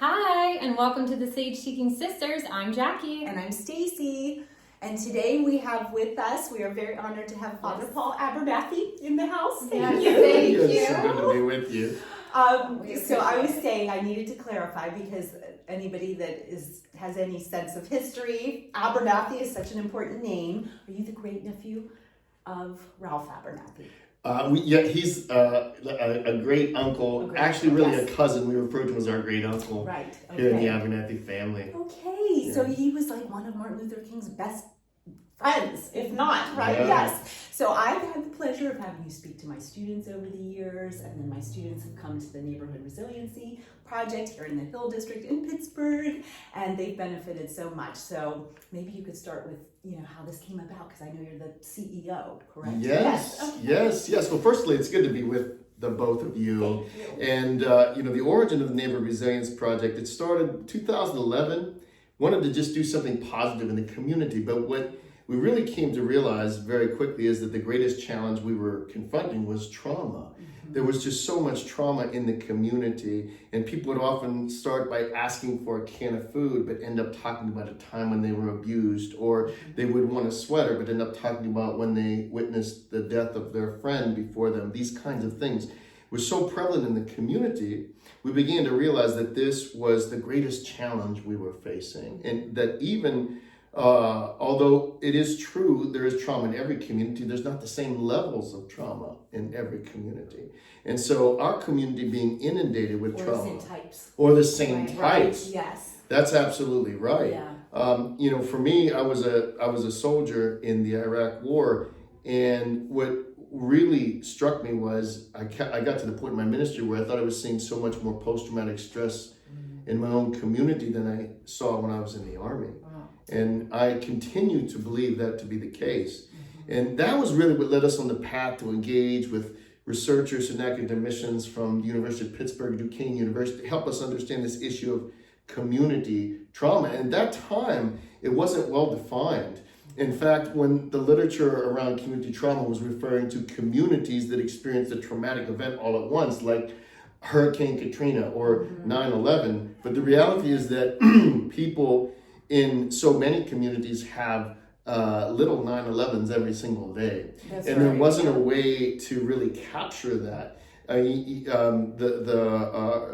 Hi, and welcome to the Sage Seeking Sisters. I'm Jackie. And I'm Stacy. And today we have with us, we are very honored to have Father Paul Abernathy in the house. Thank you. Thank you. It's so good to be with you. So I was saying I needed to clarify because anybody that has any sense of history, Abernathy is such an important name. Are you the great nephew of Ralph Abernathy? He's a great uncle, actually really a cousin. We refer to him as our great uncle here in the Abernathy family. Okay, so he was like one of Martin Luther King's best friends, if not, right? Yeah. Yes. So I've had the pleasure of having you speak to my students over the years, and then my students have come to the Neighborhood Resiliency Project here in the Hill District in Pittsburgh, and they've benefited so much. So maybe you could start with, how this came about, because I know you're the CEO, correct? Yes. Well, firstly, it's good to be with the both of you. Thank you. And, the origin of the Neighborhood Resilience Project, it started in 2011. Wanted to just do something positive in the community, but what we really came to realize very quickly is that the greatest challenge we were confronting was trauma. Mm-hmm. There was just so much trauma in the community, and people would often start by asking for a can of food, but end up talking about a time when they were abused, or they would want a sweater, but end up talking about when they witnessed the death of their friend before them. These kinds of things were so prevalent in the community, we began to realize that this was the greatest challenge we were facing, and that even although it is true there is trauma in every community, there's not the same levels of trauma in every community. And so our community being inundated with trauma. Or the same types. Right. Yes. That's absolutely right. Yeah. For me, I was a soldier in the Iraq War, and what really struck me was I got to the point in my ministry where I thought I was seeing so much more post-traumatic stress in my own community than I saw when I was in the Army. And I continue to believe that to be the case. And that was really what led us on the path to engage with researchers and academicians from the University of Pittsburgh, Duquesne University, to help us understand this issue of community trauma. And at that time, it wasn't well defined. In fact, when the literature around community trauma was referring to communities that experienced a traumatic event all at once, like Hurricane Katrina or 9/11, but the reality is that people in so many communities have little 9/11s every single day. That's and right. There wasn't a way to really capture that. The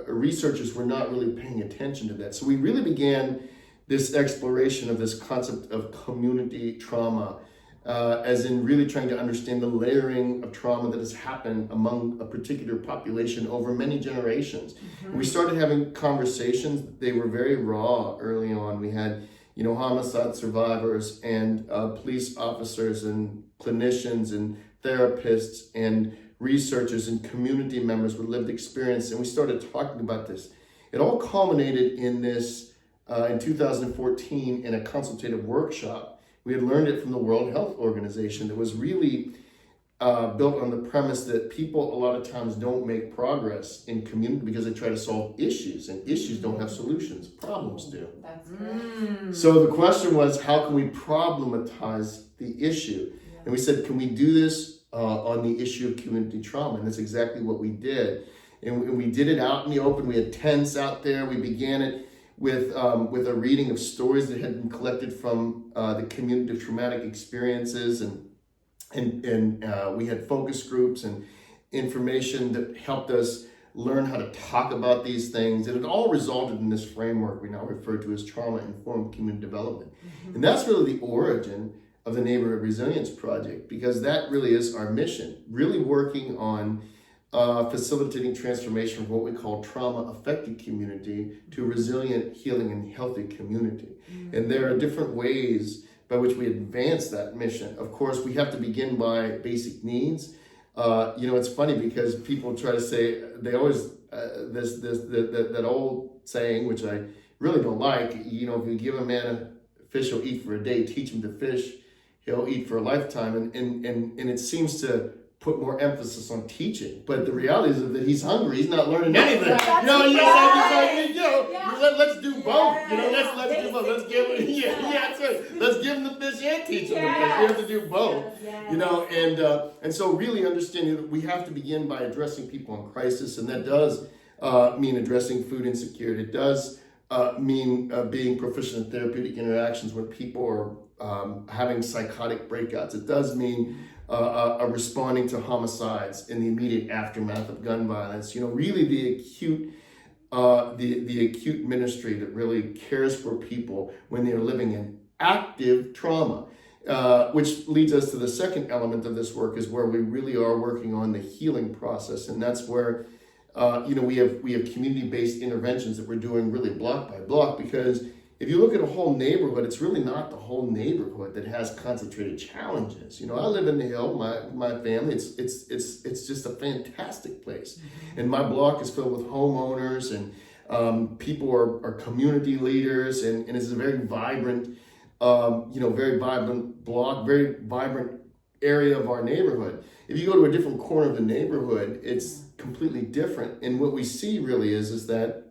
researchers were not really paying attention to that. So we really began this exploration of this concept of community trauma, as in really trying to understand the layering of trauma that has happened among a particular population over many generations. We started having conversations. They were very raw early on. We had, homicide survivors and police officers and clinicians and therapists and researchers and community members with lived experience. And we started talking about this. It all culminated in this, in 2014, in a consultative workshop. We had learned it from the World Health Organization that was really built on the premise that people a lot of times don't make progress in community because they try to solve issues, and issues don't have solutions, problems do. That's good. So the question was, how can we problematize the issue? Yeah. And we said, can we do this on the issue of community trauma? And that's exactly what we did. And we did it out in the open. We had tents out there. We began it with a reading of stories that had been collected from the community of traumatic experiences, and we had focus groups and information that helped us learn how to talk about these things. And it all resulted in this framework we now refer to as trauma-informed community development. And that's really the origin of the Neighborhood Resilience Project, because that really is our mission, really working on facilitating transformation from what we call trauma-affected community to resilient, healing, and healthy community. And there are different ways by which we advance that mission. Of course, we have to begin by basic needs. It's funny because people try to say, they always, that old saying, which I really don't like, if you give a man a fish, he'll eat for a day, teach him to fish, he'll eat for a lifetime. And it seems to put more emphasis on teaching, but the reality is that he's hungry. He's not learning anything. Let's do both. Let's do both. Let's give him. That's right. Let's give him the fish and teach him the fish. We have to do both. And so really understanding that we have to begin by addressing people in crisis, and that does mean addressing food insecurity. It does mean being proficient in therapeutic interactions when people are having psychotic breakouts. It does mean responding to homicides in the immediate aftermath of gun violence. Really the acute ministry that really cares for people when they're living in active trauma. Which leads us to the second element of this work, is where we really are working on the healing process, and that's where we have community-based interventions that we're doing really block by block, because if you look at a whole neighborhood, it's really not the whole neighborhood that has concentrated challenges. I live in the Hill, my family, it's just a fantastic place. And my block is filled with homeowners, and people are community leaders, and it's a very vibrant, very vibrant block, very vibrant area of our neighborhood. If you go to a different corner of the neighborhood, it's completely different. And what we see really is that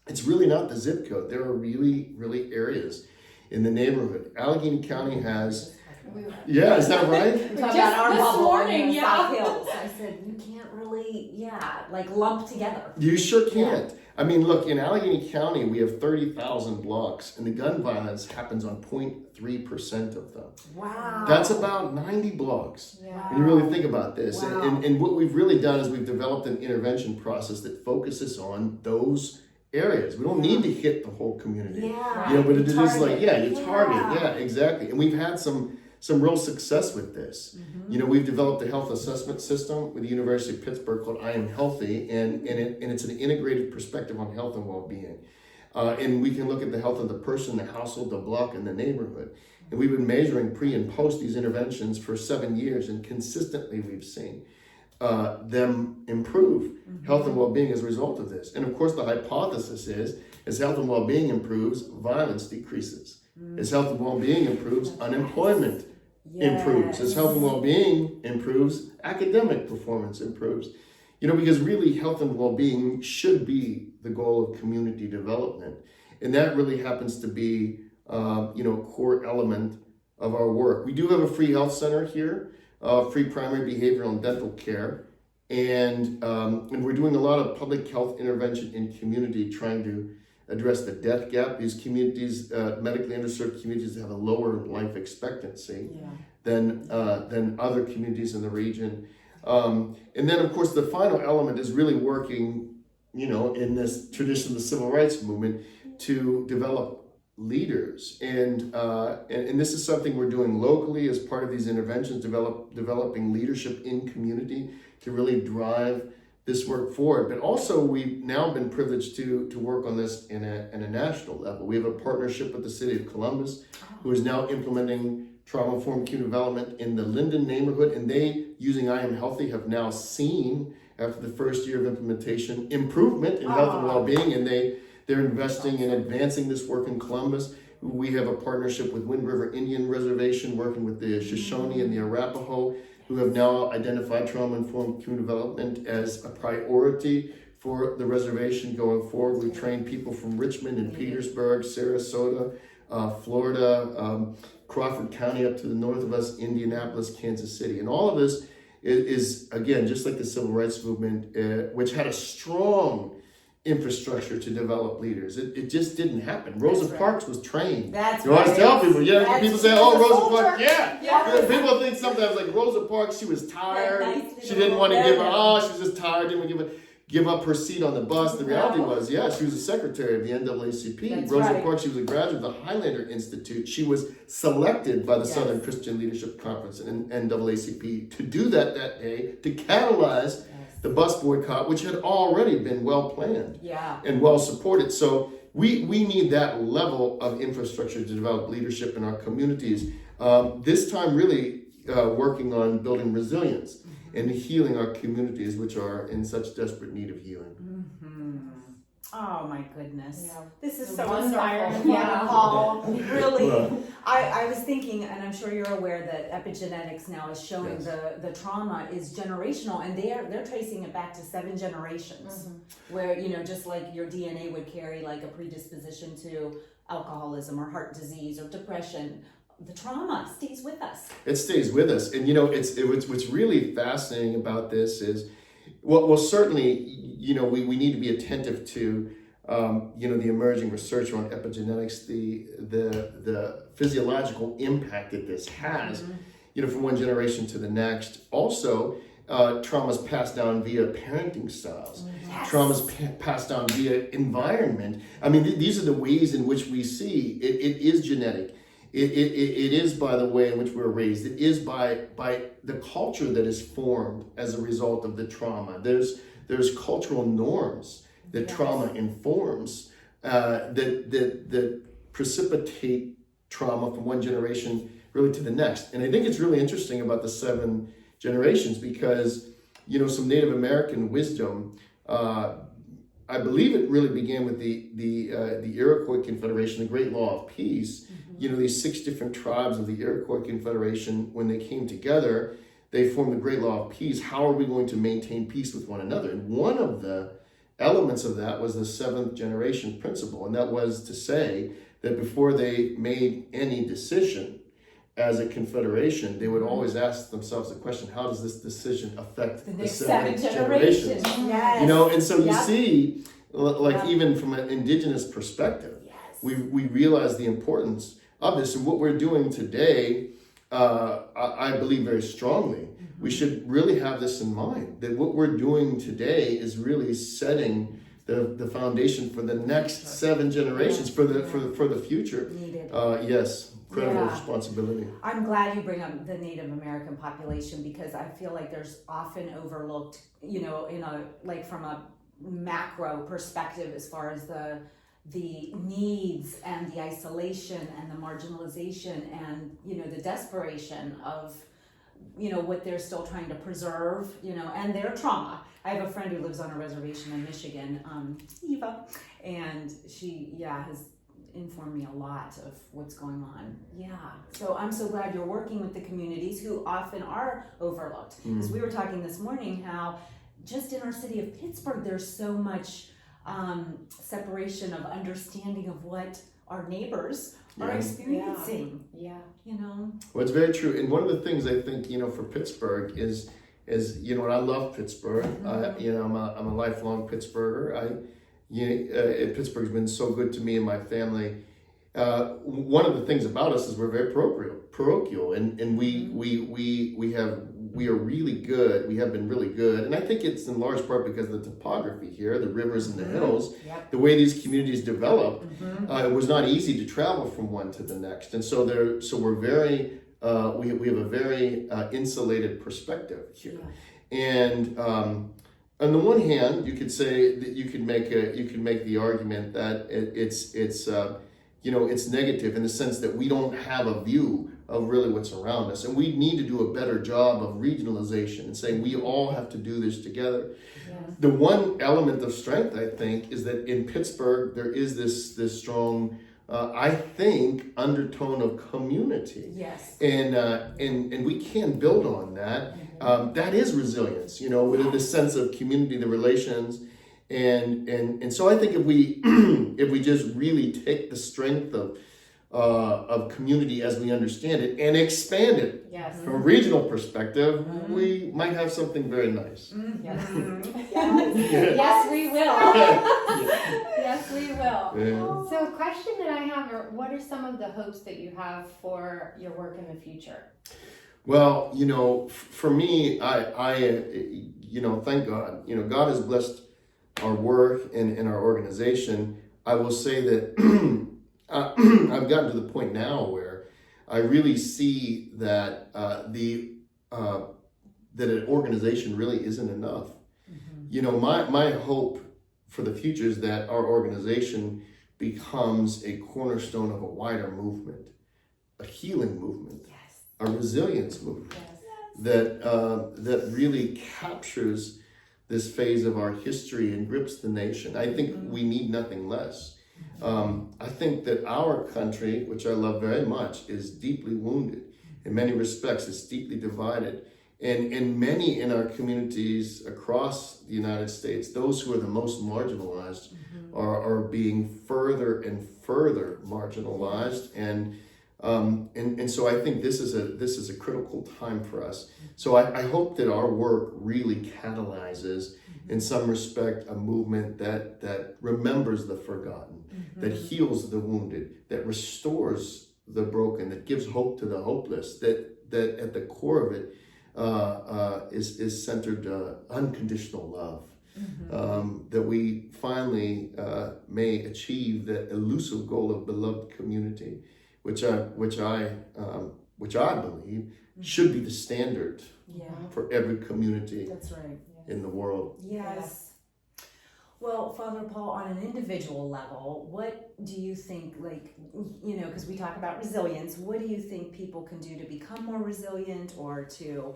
it's really not the zip code. There are really, really areas in the neighborhood. Allegheny County has, yeah, is that right? We're talking about our this bubble morning, in the yeah. South Hills. I said, you can't really, lump together. You sure can't. I mean, look, in Allegheny County, we have 30,000 blocks, and the gun violence happens on 0.3% of them. Wow. That's about 90 blocks. Yeah. When you really think about this. Wow. And what we've really done is we've developed an intervention process that focuses on those areas. We don't need to hit the whole community. Yeah. But it is Target. like, you target. Yeah, exactly. And we've had some real success with this. We've developed a health assessment system with the University of Pittsburgh called I Am Healthy, and it's an integrated perspective on health and well-being. And we can look at the health of the person, the household, the block, and the neighborhood. And we've been measuring pre and post these interventions for 7 years, and consistently we've seen them improve health and well-being as a result of this. And of course, the hypothesis is, as health and well-being improves, violence decreases. As health and well-being improves, unemployment improves. As health and well-being improves, academic performance improves. Because really health and well-being should be the goal of community development. And that really happens to be, a core element of our work. We do have a free health center here, free primary behavioral and dental care. And we're doing a lot of public health intervention in community, trying to address the death gap. These communities, medically underserved communities, have a lower life expectancy than other communities in the region. And then, of course, the final element is really working, in this tradition of the civil rights movement, to develop leaders. And this is something we're doing locally as part of these interventions, developing leadership in community to really drive this work forward. But also, we've now been privileged to work on this in a national level. We have a partnership with the city of Columbus, who is now implementing trauma-informed community development in the Linden neighborhood. And they, using I Am Healthy, have now seen, after the first year of implementation, improvement in health and well-being. And they're investing in advancing this work in Columbus. We have a partnership with Wind River Indian Reservation, working with the Shoshone and the Arapaho, who have now identified trauma-informed community development as a priority for the reservation going forward. We've trained people from Richmond and Petersburg, Sarasota, Florida, Crawford County up to the north of us, Indianapolis, Kansas City. And all of this is again, just like the civil rights movement, which had a strong infrastructure to develop leaders. It just didn't happen. Rosa Parks was trained. That's you always tell people, people say, oh, Rosa Parks, yeah. People think sometimes like Rosa Parks, she was tired. She didn't want to give up. She was just tired, didn't want to give up her seat on the bus. The reality was, she was a secretary of the NAACP. That's Rosa right. Parks, she was a graduate of the Highlander Institute. She was selected by the Southern Christian Leadership Conference and NAACP to do that day, to catalyze the bus boycott, which had already been well planned and well supported. So we need that level of infrastructure to develop leadership in our communities. This time really working on building resilience and healing our communities, which are in such desperate need of healing. Oh my goodness. Yeah. This is The so wonderful. inspiring. Yeah. Paul, really. Well. I was thinking, and I'm sure you're aware that epigenetics now is showing Yes. the trauma is generational, and they're tracing it back to 7 generations. Where, just like your DNA would carry like a predisposition to alcoholism or heart disease or depression, the trauma stays with us. It stays with us. And what's really fascinating about this is Well, certainly, we need to be attentive to, the emerging research on epigenetics, the physiological impact that this has, from one generation to the next. Also, traumas passed down via parenting styles. Yes. Traumas passed down via environment. I mean, these are the ways in which we see it is genetic. It is by the way in which we're raised. It is by the culture that is formed as a result of the trauma. There's cultural norms that trauma informs that precipitate trauma from one generation really to the next. And I think it's really interesting about the 7 generations because, some Native American wisdom, I believe it really began with the Iroquois Confederation, the Great Law of Peace. These 6 different tribes of the Iroquois Confederation, when they came together, they formed the Great Law of Peace. How are we going to maintain peace with one another? And one of the elements of that was the 7th generation principle, and that was to say that before they made any decision as a confederation, they would always ask themselves the question, how does this decision affect the next 7 7 generations? Yes. And so you see, even from an indigenous perspective, we realize the importance of this. And what we're doing today, I believe very strongly, we should really have this in mind, that what we're doing today is really setting the foundation for the next 7 generations, for the future. Needed. Yes, incredible responsibility. I'm glad you bring up the Native American population because I feel like there's often overlooked, in from a macro perspective as far as the needs and the isolation and the marginalization and, the desperation of, what they're still trying to preserve, and their trauma. I have a friend who lives on a reservation in Michigan, Eva, and she, has informed me a lot of what's going on. Yeah. So I'm so glad you're working with the communities who often are overlooked. Because we were talking this morning how just in our city of Pittsburgh, there's so much separation of understanding of what our neighbors are experiencing. Well, it's very true. And one of the things I think, for Pittsburgh is and I love Pittsburgh. I'm a lifelong Pittsburgher. Pittsburgh's been so good to me and my family. One of the things about us is we're very parochial, and we are really good. We have been really good, and I think it's in large part because of the topography here, the rivers and the hills, the way these communities developed. It was not easy to travel from one to the next, and so we're very we have a very insulated perspective here, and. On the one hand, you could say that you could make the argument that it's negative in the sense that we don't have a view of really what's around us, and we need to do a better job of regionalization and saying we all have to do this together. The one element of strength, I think, is that in Pittsburgh there is this strong, I think, undertone of community. And we can build on that. That is resilience, within the sense of community, the relations, and so I think if we just really take the strength of community as we understand it and expand it from a regional perspective, we might have something very nice. Yes, we will. Yes, we will. So a question that I have are, what are some of the hopes that you have for your work in the future? Well, for me, I thank God. God has blessed our work and our organization. I will say that I've gotten to the point now where I really see that that an organization really isn't enough. My hope for the future is that our organization becomes a cornerstone of a wider movement, a healing movement. A resilience movement that really captures this phase of our history and grips the nation. I think we need nothing less. I think that our country, which I love very much, is deeply wounded. In many respects, it's deeply divided. And many in our communities across the United States, those who are the most marginalized are being further and further marginalized. And And so I think this is a critical time for us. So I hope that our work really catalyzes, in some respect, a movement that remembers the forgotten, that heals the wounded, that restores the broken, that gives hope to the hopeless, that at the core of it is centered unconditional love. That we finally may achieve that elusive goal of beloved community, which I believe should be the standard for every community That's right. in the world. Yes. Well, Father Paul, on an individual level, what do you think, because we talk about resilience, what do you think people can do to become more resilient, or to,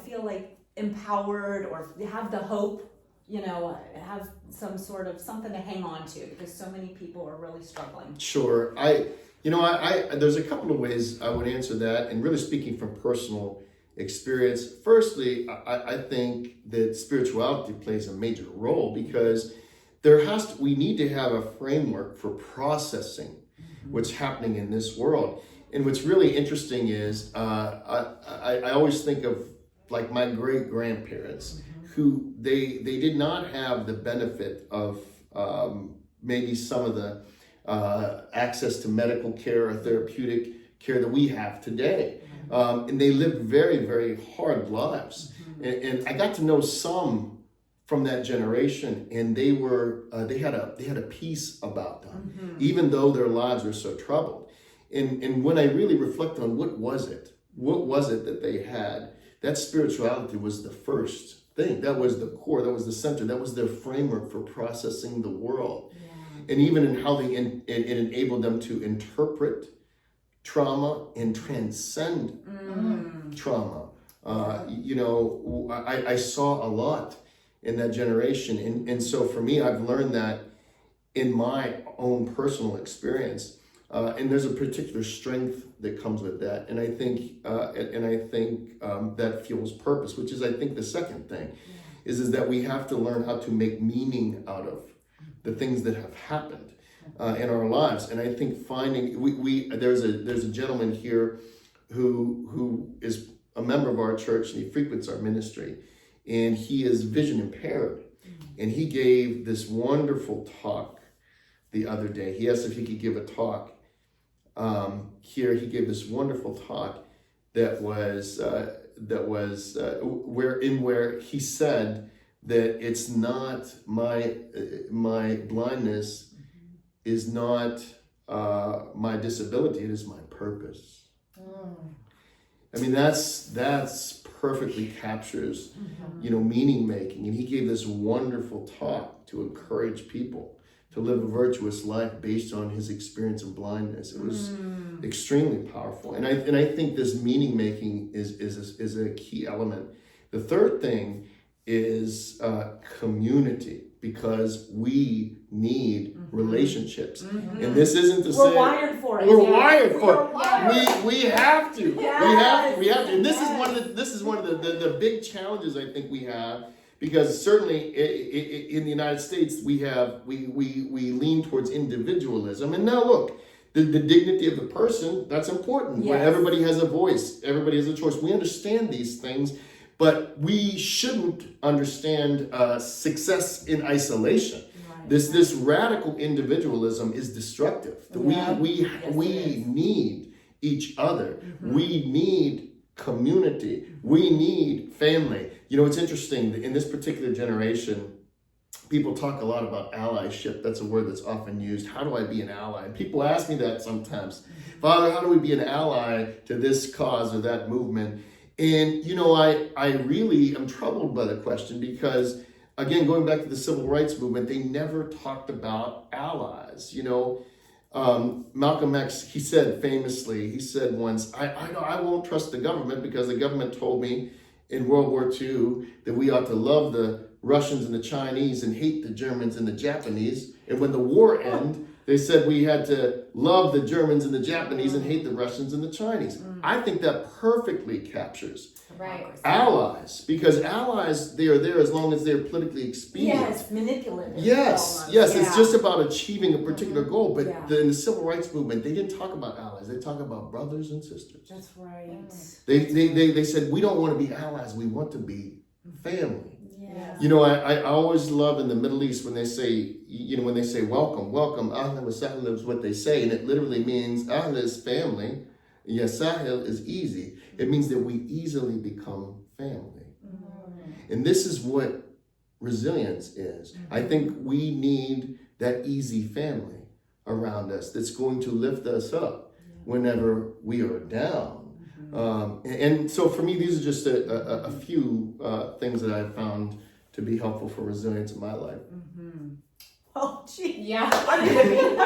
feel like empowered, or have the hope, have some sort of something to hang on to, because so many people are really struggling? Sure. There's a couple of ways I would answer that, and really speaking from personal experience. Firstly, I think that spirituality plays a major role, because we need to have a framework for processing what's happening in this world. And what's really interesting is I always think of like my great grandparents, who they did not have the benefit of maybe some of the access to medical care or therapeutic care that we have today. And they lived very, very hard lives. And I got to know some from that generation, and they had a peace about them, even though their lives were so troubled. And when I really reflect on what was it that they had, that spirituality was the first thing. That was the core, that was the center, that was their framework for processing the world. And even in how it enabled them to interpret trauma and transcend trauma. I saw a lot in that generation. And so for me, I've learned that in my own personal experience. And there's a particular strength that comes with that. And I think that fuels purpose, which is, I think, the second thing is that we have to learn how to make meaning out of the things that have happened in our lives. And I think there's a gentleman here who is a member of our church, and he frequents our ministry, and he is vision impaired. And he gave this wonderful talk the other day. He asked if he could give a talk. Here he gave this wonderful talk that was where he said that it's not my blindness is not my disability, it is my purpose. I mean, that's perfectly captures meaning making. And he gave this wonderful talk to encourage people to live a virtuous life based on his experience of blindness. It was extremely powerful. And I think this meaning making is a key element. The third thing is community, because we need relationships. And this isn't to say we're wired for it. We're wired for it. We have to. Yes. We have to. And this is one of the big challenges I think we have. Because certainly in the United States, we lean towards individualism. And now look, the dignity of the person, that's important. Where everybody has a voice, everybody has a choice. We understand these things, but we shouldn't understand success in isolation. Right. This radical individualism is destructive. We need each other. We need community. We need family. It's interesting, in this particular generation, people talk a lot about allyship. That's a word that's often used. How do I be an ally? And people ask me that sometimes. Father, how do we be an ally to this cause or that movement? And, I really am troubled by the question, because, again, going back to the civil rights movement, they never talked about allies. Malcolm X, he said once, I won't trust the government because the government told me in World War II that we ought to love the Russians and the Chinese and hate the Germans and the Japanese. And when the war ended, They said we had to love the Germans and the Japanese and hate the Russians and the Chinese. I think that perfectly captures allies, because allies, they are there as long as they're politically expedient. Yes, manipulative. Yes, it's just about achieving a particular goal. But in the civil rights movement, they didn't talk about allies. They talk about brothers and sisters. That's right. They said, we don't want to be allies. We want to be family. Yeah. You know, I always love in the Middle East when they say, when they say welcome, ahlan wa sahlan is what they say. And it literally means ahlan is family. Yasahil is easy. It means that we easily become family. And this is what resilience is. I think we need that easy family around us that's going to lift us up whenever we are down. And so for me, these are just a few things that I've found to be helpful for resilience in my life. Oh, gee. Yeah. I'm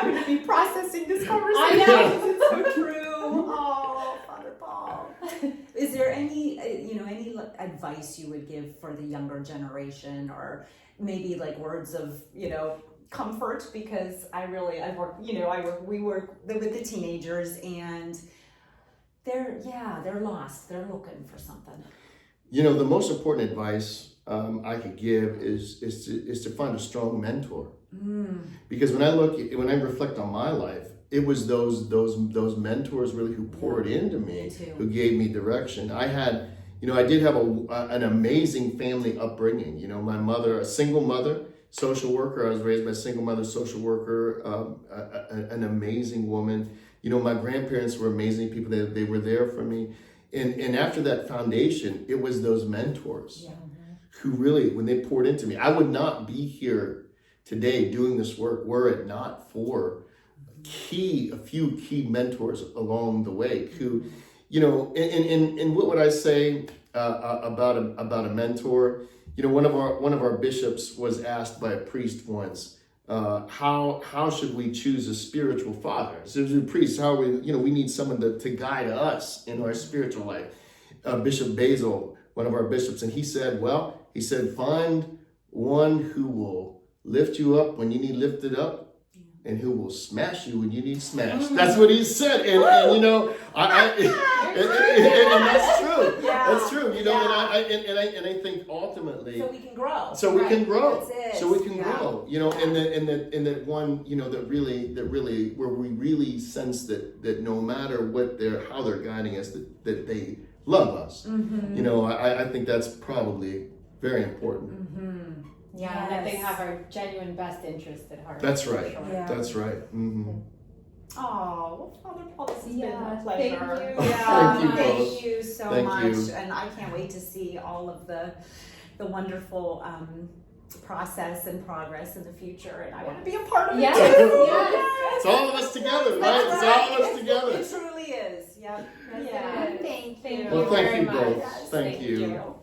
gonna be processing this conversation. I know. It's so true. Oh, Father Paul. Is there any advice you would give for the younger generation, or maybe like words of, comfort? Because we work with the teenagers, and they're lost. They're looking for something. The most important advice I could give is to find a strong mentor. Because when I reflect on my life, it was those mentors really who poured into me, who gave me direction. I did have an amazing family upbringing. My mother, a single mother, social worker. I was raised by a single mother, social worker, an amazing woman. My grandparents were amazing people. They were there for me. And after that foundation, it was those mentors who really, when they poured into me, I would not be here today doing this work were it not for a few key mentors along the way who, and what would I say about a mentor? One of our bishops was asked by a priest once, how should we choose a spiritual father? So as a priest, how we need someone to guide us in our spiritual life. Bishop Basil, one of our bishops, and he said, find one who will lift you up when you need lifted up, and who will smash you when you need smashed. That's what he said, and that's true. That's true. And I think ultimately, so we can grow. So we can grow. That's it. So we can grow. And that one, that really, where we really sense that no matter how they're guiding us, that they love us. I think that's probably very important. Yeah, and that they have our genuine best interest at heart. That's right. Sure. Yeah. That's right. Oh, well, Father Paul, this has been a Thank pleasure. you. Thank you so Thank much. you. And I can't wait to see all of the wonderful process and progress in the future. And I want to be a part of it too. It's all of us together, right? It's all of us together. It truly is. Yep. Yeah. Thank Thank you. you. Well, thank very you both. much. Thank you.